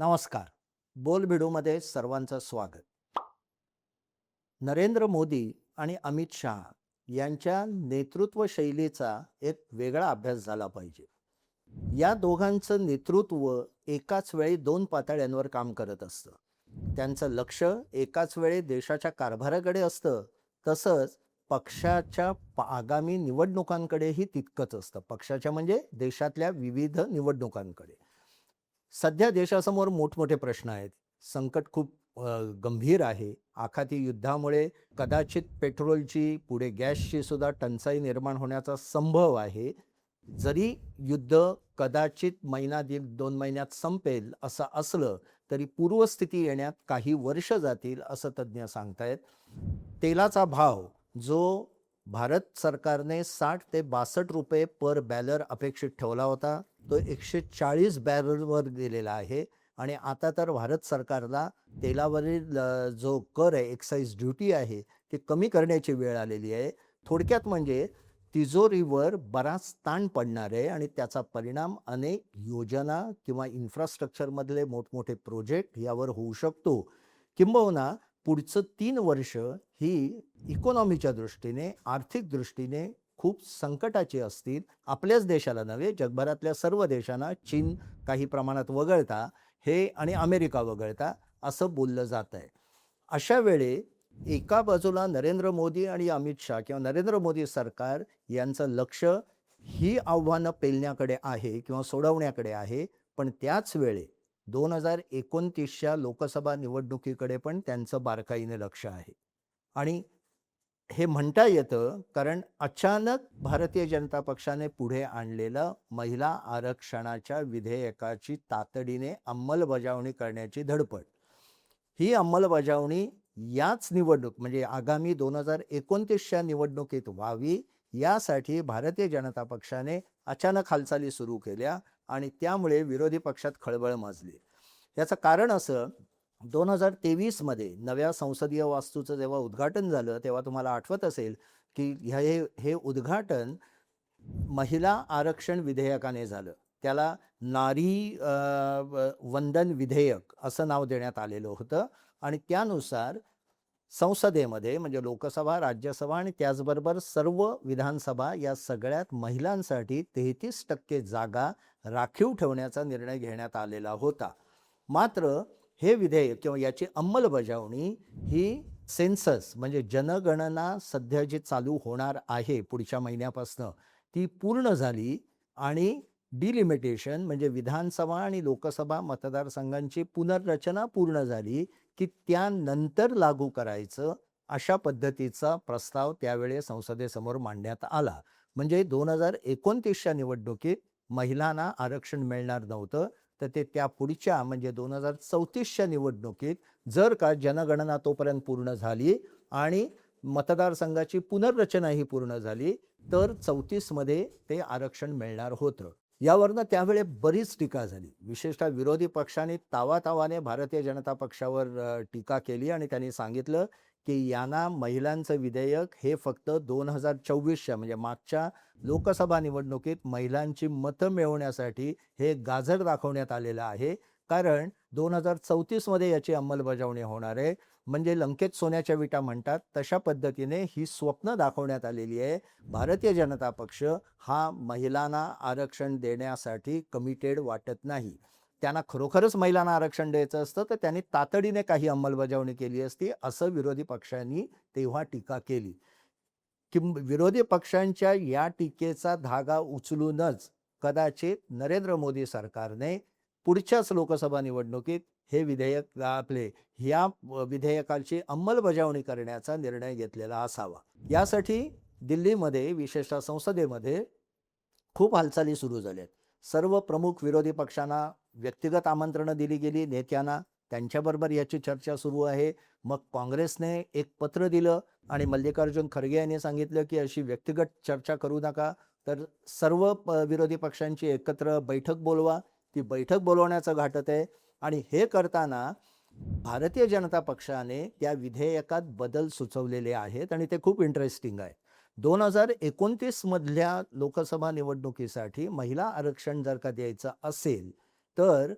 नमस्कार. बोलबिडूमध्ये सर्वांचं स्वागत. नरेंद्र मोदी आणि अमित शहा यांच्या नेतृत्व शैलीचा एक वेगळा अभ्यास झाला पाहिजे. या दोघांचं नेतृत्व एकाच वेळी दोन पातळ्यांवर काम करत असतं. त्यांचं लक्ष एकाच वेळी देशाच्या कारभाराकडे असतं, तसंच पक्षाच्या आगामी निवडणुकांकडेही तितकंच असतं. पक्षाच्या म्हणजे देशातल्या विविध निवडणुकांकडे. सध्या देशासमोर मोठमोठे प्रश्न आहेत. संकट खूप गंभीर आहे. आखाती युद्धामुळे कदाचित पेट्रोलची, पुढे गॅसची सुद्धा टंचाई निर्माण होण्याचा संभव आहे. जरी युद्ध कदाचित महिना दीड 2 महिन्यात संपेल असं असलं, तरी पूर्वस्थिती येण्यात काही वर्ष जातील असं तज्ज्ञ सांगतायत. तेलाचा भाव जो भारत सरकारने 60 ते 62 रुपये पर बॅरल अपेक्षित ठेवला होता, तो 140 बॅरलवर गेलेला आहे. आणि आता तर भारत सरकारला तेलावरील जो कर आहे, एक्साईज ड्युटी आहे, ती कमी करण्याची वेळ आलेली आहे. थोडक्यात म्हणजे तिजोरीवर बराच ताण पडणार आहे आणि त्याचा परिणाम अनेक योजना किंवा इन्फ्रास्ट्रक्चरमधले मोठमोठे प्रोजेक्ट यावर होऊ शकतो. किंबहुना पुढचं 3 वर्ष ही इकॉनॉमीच्या दृष्टीने, आर्थिक दृष्टीने खूप संकटाची असतील. आपल्याच देशाला नव्हे, जगभरातल्या सर्व देशांना, चीन काही प्रमाणात वगळता, हे आणि अमेरिका वगळता असं बोललं जात आहे. अशा वेळी एका बाजूला नरेंद्र मोदी आणि अमित शहा किंवा नरेंद्र मोदी सरकार यांचं लक्ष ही आव्हानं पेलण्याकडे आहे किंवा सोडवण्याकडे आहे. पण त्याच वेळी 2029च्या लोकसभा निवडणुकीकडे पण त्यांचं बारकाईने लक्ष आहे. आणि हे म्हणता येतं कारण अचानक भारतीय जनता पक्षाने पुढे आणलेलं महिला आरक्षणाच्या विधेयकाची तातडीने अंमलबजावणी करण्याची धडपड. ही अंमलबजावणी याच निवडणूक म्हणजे आगामी 2029च्या निवडणुकीत व्हावी, यासाठी भारतीय जनता पक्षाने अचानक हालचाली सुरू केल्या आणि त्यामुळे विरोधी पक्षात खळबळ माजली. याचं कारण असं, 2023मध्ये नव्या संसदीय वास्तूचं जेव्हा उद्घाटन झालं, तेव्हा तुम्हाला आठवत असेल की हे उद्घाटन महिला आरक्षण विधेयकाने झालं. त्याला नारी वंदन विधेयक असं नाव देण्यात आलेलं होतं. आणि त्यानुसार संसदेमध्ये म्हणजे लोकसभा, राज्यसभा आणि त्याचबरोबर सर्व विधानसभा या सगळ्यात महिलांसाठी 33% जागा राखीव ठेवण्याचा निर्णय घेण्यात आलेला होता. मात्र हे विधेयक किंवा याची अंमलबजावणी ही सेन्सस म्हणजे जनगणना सध्या जी चालू होणार आहे पुढच्या महिन्यापासून, ती पूर्ण झाली आणि डिलिमिटेशन म्हणजे विधानसभा आणि लोकसभा मतदारसंघांची पुनर्रचना पूर्ण झाली की त्यानंतर लागू करायचं, अशा पद्धतीचा प्रस्ताव त्यावेळी संसदेसमोर मांडण्यात आला. म्हणजे 2029च्या निवडणुकीत महिलांना आरक्षण मिळणार नव्हतं, तर ते त्या पुढच्या म्हणजे 2034च्या निवडणुकीत जर का जनगणना तोपर्यंत पूर्ण झाली आणि मतदारसंघाची पुनर्रचनाही पूर्ण झाली, तर 34मध्ये ते आरक्षण मिळणार होतं. यावरनं त्यावेळी बरीच टीका झाली. विशेषतः विरोधी पक्षाने तावातावाने भारतीय जनता पक्षावर टीका केली आणि त्यांनी सांगितलं की यांना महिलांचं विधेयक हे फक्त 2024च्या म्हणजे मागच्या लोकसभा निवडणुकीत महिलांची मतं मिळवण्यासाठी हे गाजर दाखवण्यात आलेलं आहे. कारण 2034मध्ये याची अंमलबजावणी होणार आहे. म्हणजे लंकेत सोन्याच्या विटा म्हणतात, तशा पद्धतीने ही स्वप्न दाखवण्यात आलेली आहे. भारतीय जनता पक्ष हा महिलांना आरक्षण देण्यासाठी कमिटेड वाटत नाही. त्यांना खरोखरच महिलांना आरक्षण द्यायचं असतं तर त्यांनी तातडीने काही अंमलबजावणी केली असती, असं विरोधी पक्षांनी तेव्हा टीका केली. विरोधी पक्षांच्या या टीकेचा धागा उचलूनच कदाचित नरेंद्र मोदी सरकारने पुढच्याच लोकसभा निवडणुकीत हे विधेयक ह्या विधेयकाची अंमलबजावणी करण्याचा निर्णय घेतलेला असावा. यासाठी दिल्लीमध्ये विशेषतः संसदेमध्ये खूप हालचाली सुरू झाल्यात. सर्व प्रमुख विरोधी पक्षांना व्यक्तिगत आमंत्रणं दिली गेली नेत्यांना, त्यांच्याबरोबर याची चर्चा सुरू आहे. मग काँग्रेसने एक पत्र दिलं आणि मल्लिकार्जुन खरगे यांनी सांगितलं की अशी व्यक्तिगत चर्चा करू नका, तर सर्व विरोधी पक्षांची एकत्र बैठक बोलवा. ती बैठक बोलवण्याचं घाटत आहे. आणि हे करताना भारतीय जनता पक्षाने त्या विधेयकात बदल सुचवलेले आहेत आणि ते खूप इंटरेस्टिंग आहे. 2029 मधल्या लोकसभा निवडणुकीसाठी महिला आरक्षण जर का द्यायचं असेल, तर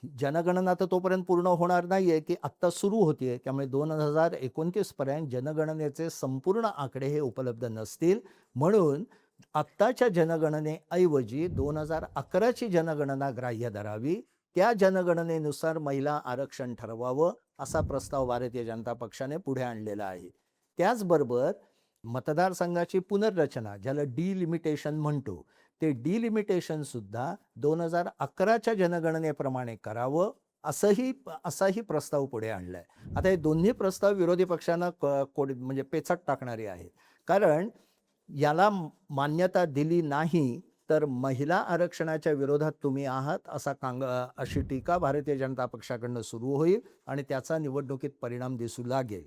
जनगणना तर तोपर्यंत पूर्ण होणार नाहीये, की आत्ता सुरू होतीये. त्यामुळे 2029 पर्यंत जनगणनेचे संपूर्ण आकडे हे उपलब्ध नसतील. म्हणून आत्ताच्या जनगणनेऐवजी 2011 ची जनगणना ग्राह्य धरावी. त्या जनगणनेनुसार महिला आरक्षण ठरवावं, असा प्रस्ताव भारतीय जनता पक्षाने पुढे आणलेला आहे. त्याचबरोबर मतदारसंघाची पुनर्रचना, ज्याला डिलिमिटेशन म्हणतो, ते डिलिमिटेशन सुद्धा 2011 च्या जनगणनेप्रमाणे करावं, असाही प्रस्ताव पुढे आणलाय. आता हे दोन्ही प्रस्ताव विरोधी पक्षांना म्हणजे पेचात टाकणारे आहेत. कारण याला मान्यता दिली नाही तर महिला आरक्षणाच्या विरोधात तुम्ही आहात अशी टीका भारतीय जनता पक्षाकडनं सुरू होईल आणि त्याचा निवडणुकीत परिणाम दिसू लागेल.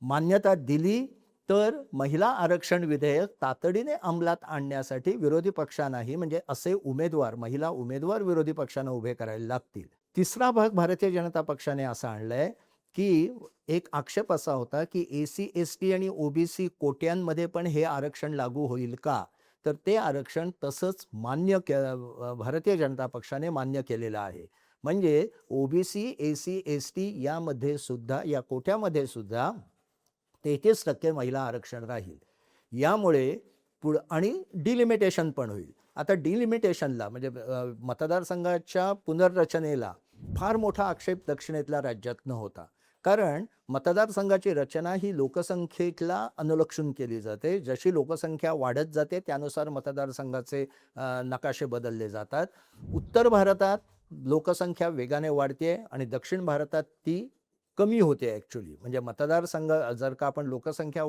मान्यता दिली तर महिला आरक्षण विधेयक तातडीने अंमलात आणण्यासाठी विरोधी पक्षांनाही, म्हणजे असे उमेदवार, महिला उमेदवार विरोधी पक्षांना उभे करायला लागतील. तिसरा भाग भारतीय जनता पक्षाने असा आणलाय की एक आक्षेप असा होता की एसी एसटी आणि ओबीसी कोट्यांमध्ये पण हे आरक्षण लागू होईल का, तर ते आरक्षण तसंच भारतीय जनता पक्षाने मान्य केलेलं आहे. म्हणजे ओबीसी, एसी एसटी यामध्ये सुद्धा, या कोट्यामध्ये सुद्धा 33% महिला आरक्षण राहील. यामुळे आणि डिलिमिटेशन पण होईल. आता डिलिमिटेशनला म्हणजे मतदारसंघाच्या पुनर्रचनेला फार मोठा आक्षेप दक्षिणेतल्या राज्यातनं होता. कारण मतदारसंघाची रचना ही लोकसंख्येला अनुलक्षून केली जाते. जशी लोकसंख्या वाढत जाते त्यानुसार मतदारसंघाचे नकाशे बदलले जातात. उत्तर भारतात लोकसंख्या वेगाने वाढते आणि दक्षिण भारतात ती कमी होते ॲक्च्युली. म्हणजे मतदारसंघ जर का आपण लोकसंख्या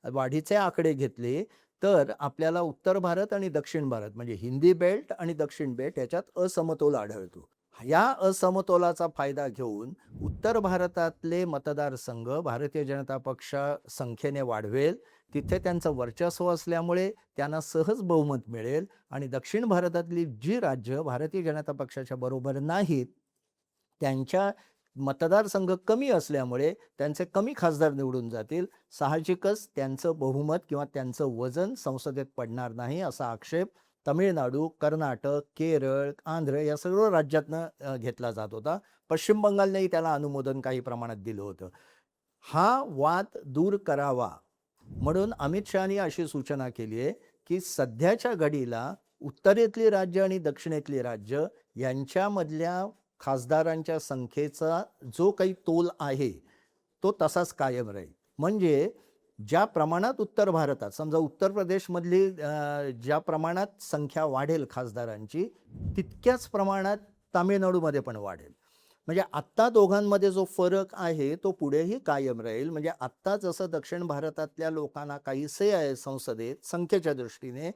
वाढीचे आकडे घेतले तर आपल्याला उत्तर भारत आणि दक्षिण भारत, म्हणजे हिंदी बेल्ट आणि दक्षिण बेल्ट याच्यात असमतोल आढळतो. या असमतोलाचा फायदा घेऊन उत्तर भारतातले मतदारसंघ भारतीय जनता पक्ष संख्येने वाढवेल. तिथे त्यांचं वर्चस्व असल्यामुळे त्यांना सहज बहुमत मिळेल आणि दक्षिण भारतातली जी राज्य भारतीय जनता पक्षाच्या बरोबर नाहीत त्यांच्या मतदारसंघ कमी असल्यामुळे त्यांचे कमी खासदार निवडून जातील. साहजिकच त्यांचं बहुमत किंवा त्यांचं वजन संसदेत पडणार नाही, असा आक्षेप तमिळनाडू, कर्नाटक, केरळ, आंध्र या सर्व राज्यातनं घेतला जात होता. पश्चिम बंगालनेही त्याला अनुमोदन काही प्रमाणात दिलं होतं. हा वाद दूर करावा म्हणून अमित शहानी अशी सूचना केली आहे की सध्याच्या घडीला उत्तरेतली राज्य आणि दक्षिणेतली राज्य यांच्यामधल्या खासदारांच्या संख्येचा जो काही तोल आहे तो तसाच कायम राहील. म्हणजे ज्या प्रमाणात उत्तर भारतात, समजा उत्तर प्रदेशमधली ज्या प्रमाणात संख्या वाढेल खासदारांची, तितक्याच प्रमाणात तामिळनाडूमध्ये पण वाढेल. म्हणजे आत्ता दोघांमध्ये जो फरक आहे तो पुढेही कायम राहील. म्हणजे आत्ता जसं दक्षिण भारतातल्या लोकांना काही से आहे संसदेत संख्येच्या दृष्टीने,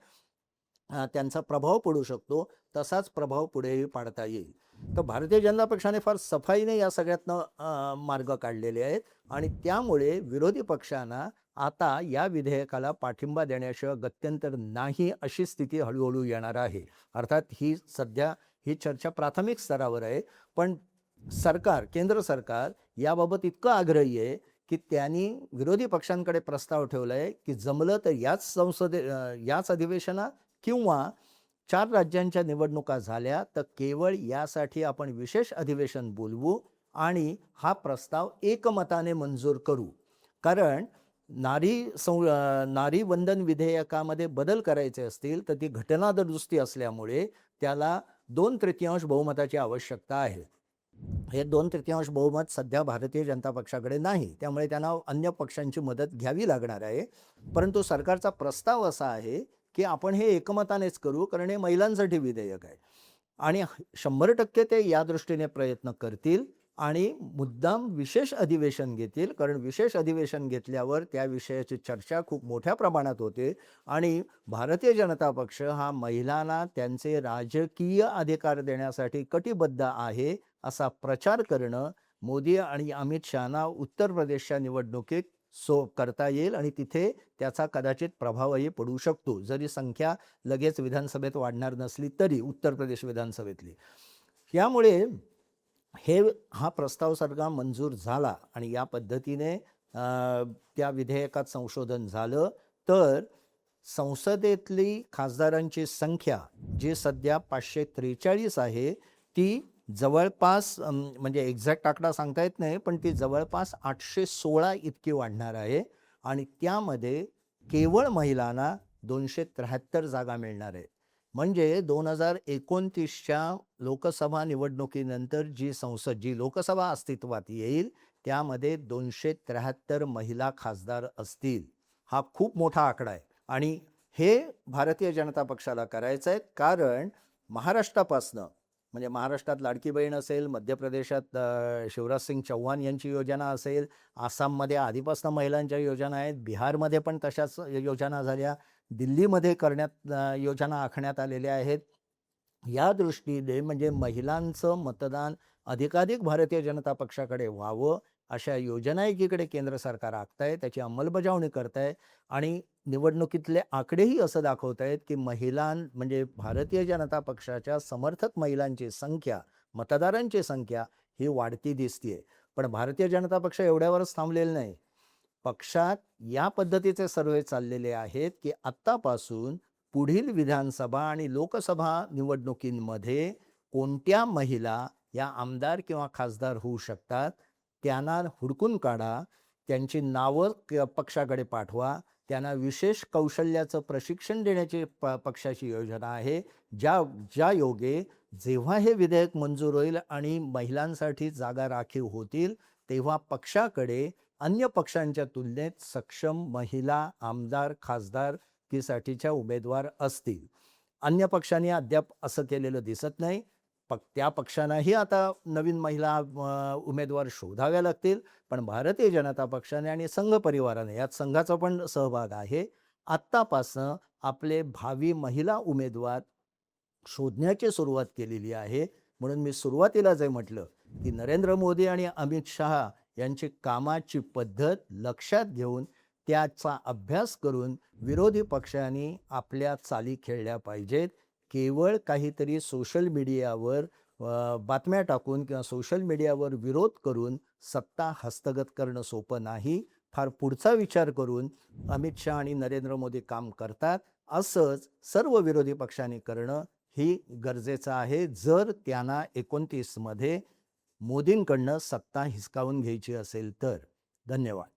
त्यांचा प्रभाव पडू शकतो, तसाच प्रभाव पुढेही पाडता येईल. तर भारतीय जनता पक्षाने फार सफाईने या सगळ्यातनं मार्ग काढलेले आहेत आणि त्यामुळे विरोधी पक्षांना आता या विधेयकाला पाठिंबा देण्याशिवाय गत्यंतर नाही, अशी स्थिती हळूहळू येणार आहे. अर्थात सध्या ही चर्चा प्राथमिक स्तरावर आहे, पण केंद्र सरकार याबाबत इतकं आग्रही आहे की त्यांनी विरोधी पक्षांकडे प्रस्ताव ठेवलाय की जमलं तर याच अधिवेशनात किंवा 4 राज्यांच्या निवडणुका झाल्या तर केवळ यासाठी आपण विशेष अधिवेशन बोलवू आणि हा प्रस्ताव एकमताने मंजूर करू. कारण नारी वंदन विधेयकामध्ये बदल करायचे असतील तर ती घटना दुरुस्ती असल्यामुळे त्याला 2/3 बहुमताची आवश्यकता आहे. हे 2/3 बहुमत सध्या भारतीय जनता पक्षाकडे नाही, त्यामुळे त्यांना अन्य पक्षांची मदत घ्यावी लागणार आहे. परंतु सरकारचा प्रस्ताव असा आहे की आपण हे एकमतानेच करू, कारण हे महिलांसाठी विधेयक आहे आणि 100% ते या दृष्टीने प्रयत्न करतील आणि मुद्दाम विशेष अधिवेशन घेतील. कारण विशेष अधिवेशन घेतल्यावर त्या विषयाची चर्चा खूप मोठ्या प्रमाणात होते आणि भारतीय जनता पक्ष हा महिलांना त्यांचे राजकीय अधिकार देण्यासाठी कटिबद्ध आहे असा प्रचार करणं मोदी आणि अमित शहाना उत्तर प्रदेशच्या निवडणुकीत करता येईल आणि तिथे त्याचा कदाचित प्रभावही पडू शकतो. जरी संख्या लगेच विधानसभेत वाढणार नसली तरी उत्तर प्रदेश विधानसभेतली. यामुळे हा प्रस्ताव सरकार मंजूर झाला आणि या पद्धतीने त्या विधेयकात संशोधन झालं तर संसदेतली खासदारांची संख्या जी सध्या 543 आहे ती जवळपास म्हणजे एक्झॅक्ट आकडा सांगता येत नाही, पण ती जवळपास 816 इतकी वाढणार आहे आणि त्यामध्ये केवळ महिलांना 273 जागा मिळणार आहेत. म्हणजे 2029च्या लोकसभा निवडणुकीनंतर जी लोकसभा अस्तित्वात येईल, त्यामध्ये 273 महिला खासदार असतील. हा खूप मोठा आकडा आहे आणि हे भारतीय जनता पक्षाला करायचं आहे, कारण महाराष्ट्रापासनं म्हणजे महाराष्ट्रात लाडकी बहीण असेल, मध्य प्रदेशात शिवराजसिंग चौहान यांची योजना असेल, आसाममध्ये आधीपासून महिलांच्या योजना आहेत, बिहारमध्ये पण तशाच योजना झाल्या, दिल्लीमध्ये योजना आखण्यात आलेल्या आहेत. या दृष्टीने म्हणजे महिलांचं मतदान अधिकाधिक भारतीय जनता पक्षाकडे व्हावं, अशा योजना एकीकडे केंद्र सरकार आखत आहे, त्याची अंमलबजावणी करत आहे आणि निवडणुकीतले आकडेही असं दाखवत आहेत की म्हणजे भारतीय जनता पक्षाच्या समर्थक महिलांची संख्या, मतदारांची संख्या ही वाढती दिसतीये. पण भारतीय जनता पक्ष एवढ्यावरच थांबलेला नाही. पक्षात या पद्धतीचे सर्वे चाललेले आहेत की आत्तापासून पुढील विधानसभा आणि लोकसभा निवडणुकींमध्ये कोणत्या महिला या आमदार किंवा खासदार होऊ शकतात, त्यांना हुडकून काढा, त्यांची नावं पक्षाकडे पाठवा, त्यांना विशेष कौशल्याचं प्रशिक्षण देण्याची पक्षाची योजना आहे. ज्या योगे जेव्हा हे विधेयक मंजूर होईल आणि महिलांसाठी जागा राखीव होतील, तेव्हा पक्षाकडे अन्य पक्षांच्या तुलनेत सक्षम महिला आमदार, खासदारकीसाठीच्या उमेदवार असतील. अन्य पक्षांनी अद्याप असं केलेलं दिसत नाही. त्या पक्षांनाही आता नवीन महिला उमेदवार शोधाव्या लागतील. पण भारतीय जनता पक्षाने आणि संघ परिवाराने, यात संघाचा पण सहभाग आहे, आत्तापासनं आपले भावी महिला उमेदवार शोधण्याची सुरुवात केलेली आहे. म्हणून मी सुरुवातीला जे म्हटलं की नरेंद्र मोदी आणि अमित शहा यांची कामाची पद्धत लक्षात घेऊन त्याचा अभ्यास करून विरोधी पक्षांनी आपल्या चाली खेळल्या पाहिजेत. केवळ काहीतरी सोशल मीडियावर बातम्या टाकून किंवा सोशल मीडियावर विरोध करून सत्ता हस्तगत करणं सोपं नाही. फार पुढचा विचार करून अमित शहा आणि नरेंद्र मोदी काम करतात. असंच सर्व विरोधी पक्षांनी करणं ही गरजेचं आहे, जर त्यांना 29 मध्ये मोदींकडनं सत्ता हिसकावून घ्यायची असेल तर. धन्यवाद.